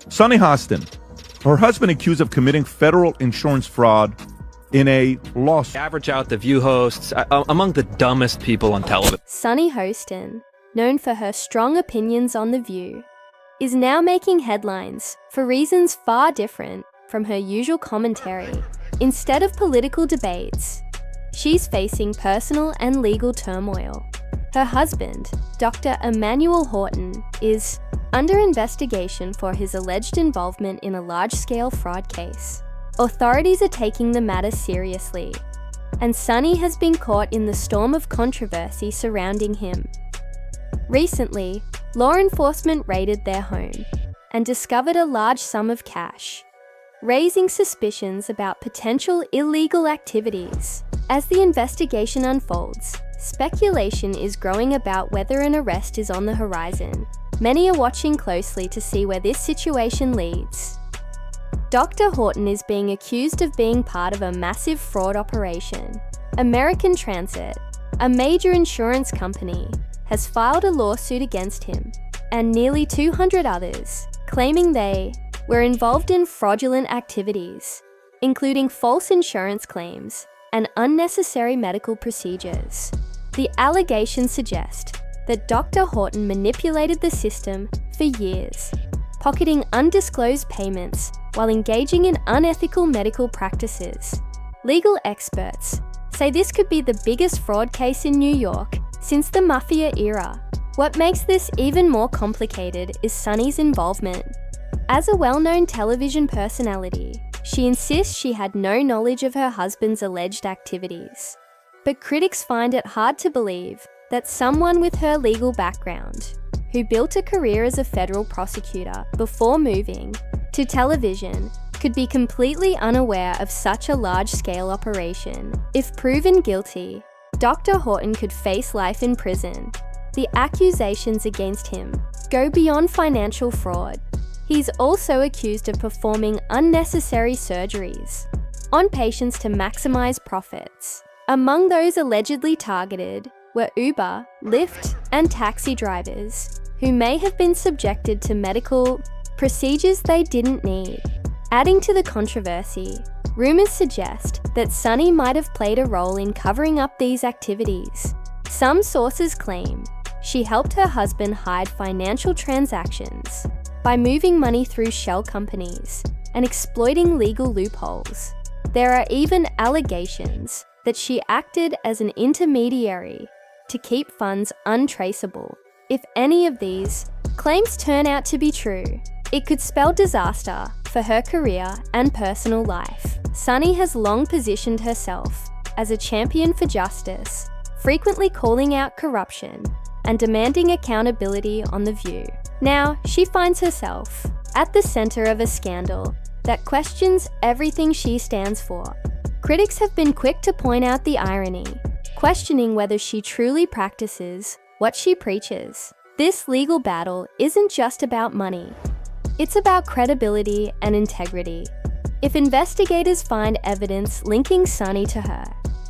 Sunny Hostin, her husband accused of committing federal insurance fraud in a lawsuit. Average out the View hosts, among the dumbest people on television. Sunny Hostin, known for her strong opinions on The View, is now making headlines for reasons far different from her usual commentary. Instead of political debates, she's facing personal and legal turmoil. Her husband, Dr. Emmanuel Horton, is under investigation for his alleged involvement in a large-scale fraud case. Authorities are taking the matter seriously, and Sunny has been caught in the storm of controversy surrounding him. Recently, law enforcement raided their home and discovered a large sum of cash, raising suspicions about potential illegal activities. As the investigation unfolds, speculation is growing about whether an arrest is on the horizon. Many are watching closely to see where this situation leads. Dr. Horton is being accused of being part of a massive fraud operation. American Transit, a major insurance company, has filed a lawsuit against him and nearly 200 others, claiming they were involved in fraudulent activities, including false insurance claims and unnecessary medical procedures. The allegations suggest that Dr. Horton manipulated the system for years, pocketing undisclosed payments while engaging in unethical medical practices. Legal experts say this could be the biggest fraud case in New York since the Mafia era. What makes this even more complicated is Sunny's involvement. As a well-known television personality, she insists she had no knowledge of her husband's alleged activities. But critics find it hard to believe that someone with her legal background, who built a career as a federal prosecutor before moving to television, could be completely unaware of such a large-scale operation. If proven guilty, Dr. Horton could face life in prison. The accusations against him go beyond financial fraud. He's also accused of performing unnecessary surgeries on patients to maximize profits. Among those allegedly targeted were Uber, Lyft, and taxi drivers, who may have been subjected to medical procedures they didn't need. Adding to the controversy, rumors suggest that Sunny might have played a role in covering up these activities. Some sources claim she helped her husband hide financial transactions by moving money through shell companies and exploiting legal loopholes. There are even allegations that she acted as an intermediary to keep funds untraceable. If any of these claims turn out to be true, it could spell disaster for her career and personal life. Sunny has long positioned herself as a champion for justice, frequently calling out corruption and demanding accountability on The View. Now, she finds herself at the center of a scandal that questions everything she stands for. Critics have been quick to point out the irony, questioning whether she truly practices what she preaches. This legal battle isn't just about money. It's about credibility and integrity. If investigators find evidence linking Sunny to her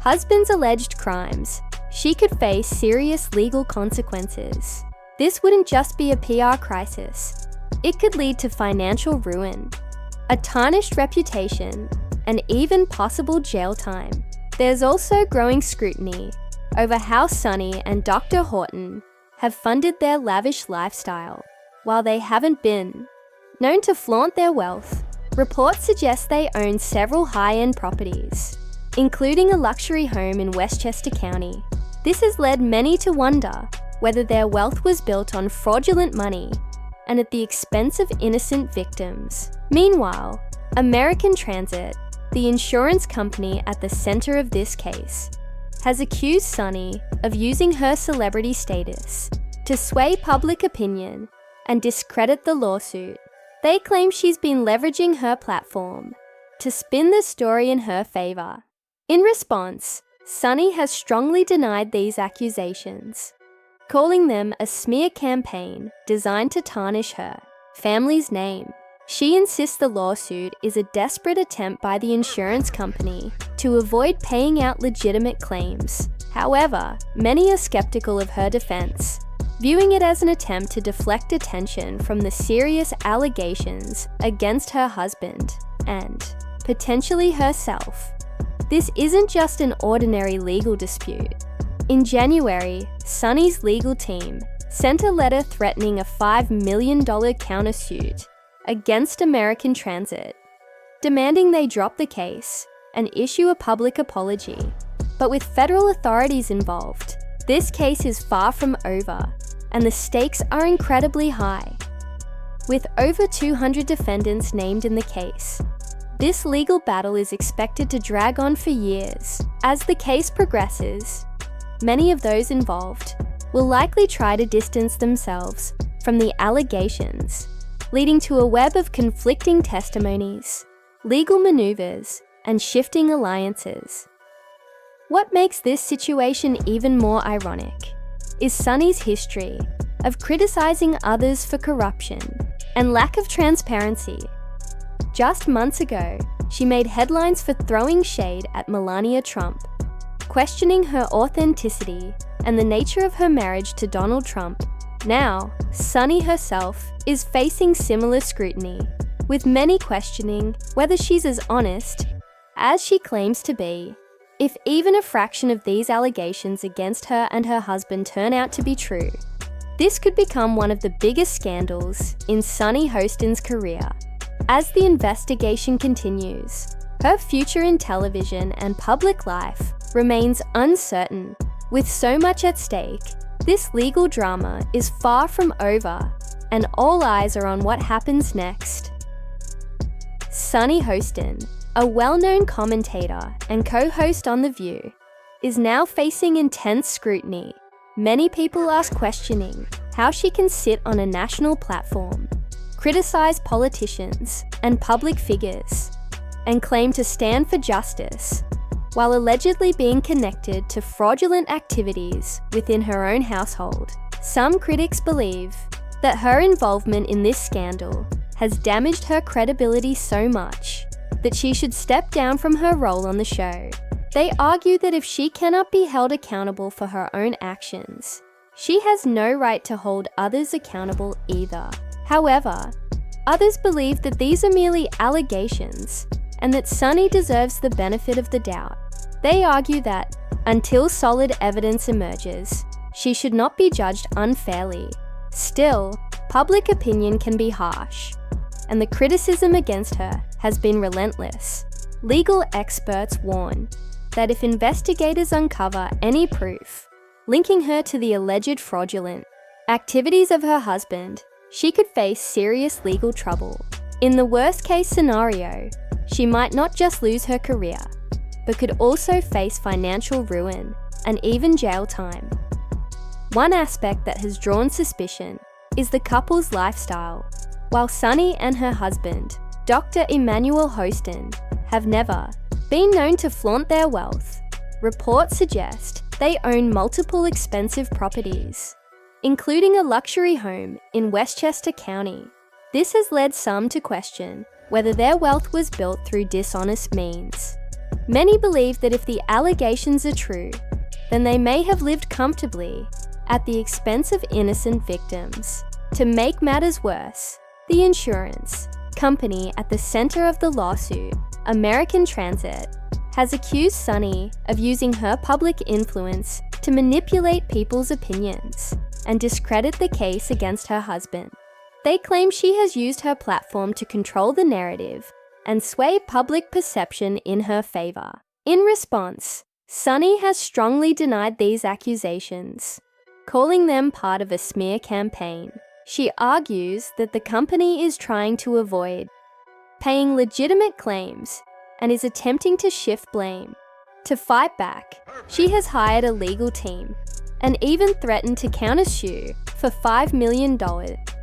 husband's alleged crimes, she could face serious legal consequences. This wouldn't just be a PR crisis. It could lead to financial ruin, a tarnished reputation, and even possible jail time. There's also growing scrutiny over how Sunny and Dr. Horton have funded their lavish lifestyle. While they haven't been known to flaunt their wealth, reports suggest they own several high-end properties, including a luxury home in Westchester County. This has led many to wonder whether their wealth was built on fraudulent money and at the expense of innocent victims. Meanwhile, American Transit, the insurance company at the center of this case, has accused Sunny of using her celebrity status to sway public opinion and discredit the lawsuit. They claim she's been leveraging her platform to spin the story in her favor. In response, Sunny has strongly denied these accusations, calling them a smear campaign designed to tarnish her family's name. She insists the lawsuit is a desperate attempt by the insurance company to avoid paying out legitimate claims. However, many are skeptical of her defense, viewing it as an attempt to deflect attention from the serious allegations against her husband and, potentially, herself. This isn't just an ordinary legal dispute. In January, Sunny's legal team sent a letter threatening a $5 million countersuit against American Transit, demanding they drop the case and issue a public apology. But with federal authorities involved, this case is far from over, and the stakes are incredibly high. With over 200 defendants named in the case, this legal battle is expected to drag on for years. As the case progresses, many of those involved will likely try to distance themselves from the allegations, leading to a web of conflicting testimonies, legal maneuvers, and shifting alliances. What makes this situation even more ironic is Sunny's history of criticizing others for corruption and lack of transparency. Just months ago, she made headlines for throwing shade at Melania Trump, questioning her authenticity and the nature of her marriage to Donald Trump. Now, Sunny herself is facing similar scrutiny, with many questioning whether she's as honest as she claims to be. If even a fraction of these allegations against her and her husband turn out to be true, this could become one of the biggest scandals in Sunny Hostin's career. As the investigation continues, her future in television and public life remains uncertain. With so much at stake, this legal drama is far from over, and all eyes are on what happens next. Sunny Hostin, a well-known commentator and co-host on The View, is now facing intense scrutiny. Many people are questioning how she can sit on a national platform, criticize politicians and public figures, and claim to stand for justice, while allegedly being connected to fraudulent activities within her own household. Some critics believe that her involvement in this scandal has damaged her credibility so much that she should step down from her role on the show. They argue that if she cannot be held accountable for her own actions, she has no right to hold others accountable either. However, others believe that these are merely allegations and that Sunny deserves the benefit of the doubt. They argue that, until solid evidence emerges, she should not be judged unfairly. Still, public opinion can be harsh, and the criticism against her has been relentless. Legal experts warn that if investigators uncover any proof linking her to the alleged fraudulent activities of her husband, she could face serious legal trouble. In the worst-case scenario, she might not just lose her career, but could also face financial ruin and even jail time. One aspect that has drawn suspicion is the couple's lifestyle. While Sunny and her husband, Dr. Emmanuel Hostin, have never been known to flaunt their wealth, reports suggest they own multiple expensive properties, including a luxury home in Westchester County. This has led some to question whether their wealth was built through dishonest means. Many believe that if the allegations are true, then they may have lived comfortably at the expense of innocent victims. To make matters worse, the insurance company at the center of the lawsuit, American Transit, has accused Sunny of using her public influence to manipulate people's opinions and discredit the case against her husband. They claim she has used her platform to control the narrative and sway public perception in her favor. In response, Sunny has strongly denied these accusations, calling them part of a smear campaign. She argues that the company is trying to avoid paying legitimate claims and is attempting to shift blame. To fight back, she has hired a legal team and even threatened to countersue for $5 million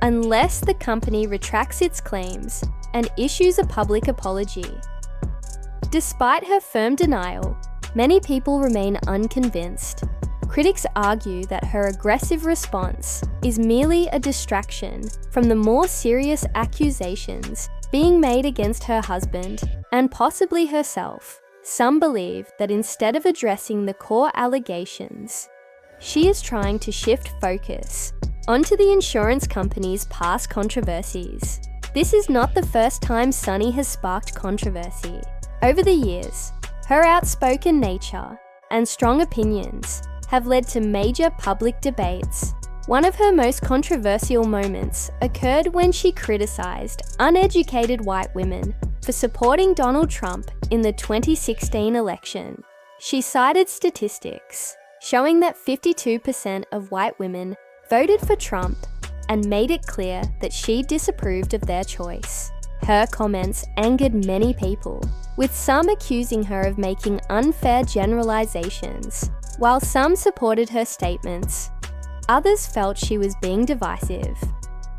unless the company retracts its claims and issues a public apology. Despite her firm denial, many people remain unconvinced. Critics argue that her aggressive response is merely a distraction from the more serious accusations being made against her husband and possibly herself. Some believe that instead of addressing the core allegations, she is trying to shift focus onto the insurance company's past controversies. This is not the first time Sunny has sparked controversy. Over the years, her outspoken nature and strong opinions have led to major public debates. One of her most controversial moments occurred when she criticized uneducated white women for supporting Donald Trump in the 2016 election. She cited statistics showing that 52% of white women voted for Trump and made it clear that she disapproved of their choice. Her comments angered many people, with some accusing her of making unfair generalizations. While some supported her statements, others felt she was being divisive.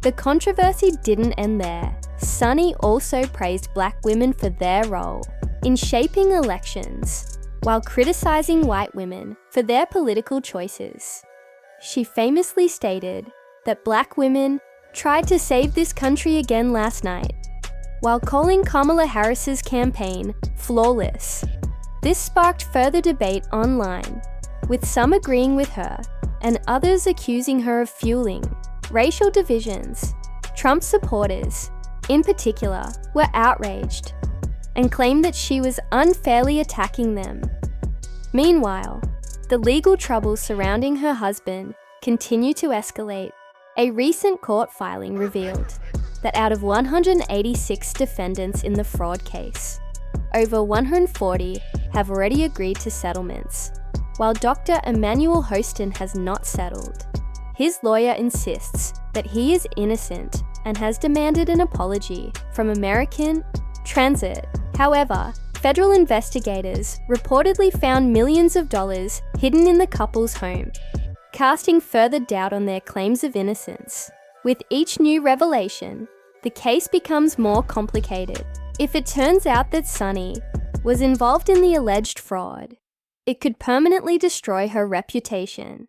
The controversy didn't end there. Sunny also praised black women for their role in shaping elections, while criticizing white women for their political choices. She famously stated that black women tried to save this country again last night, while calling Kamala Harris's campaign flawless. This sparked further debate online, with some agreeing with her and others accusing her of fueling racial divisions. Trump supporters, in particular, were outraged and claimed that she was unfairly attacking them. Meanwhile, the legal troubles surrounding her husband continue to escalate. A recent court filing revealed that out of 186 defendants in the fraud case, over 140 have already agreed to settlements, while Dr. Emmanuel Hostin has not settled. His lawyer insists that he is innocent and has demanded an apology from American Transit. However, federal investigators reportedly found millions of dollars hidden in the couple's home, casting further doubt on their claims of innocence. With each new revelation, the case becomes more complicated. If it turns out that Sunny was involved in the alleged fraud, it could permanently destroy her reputation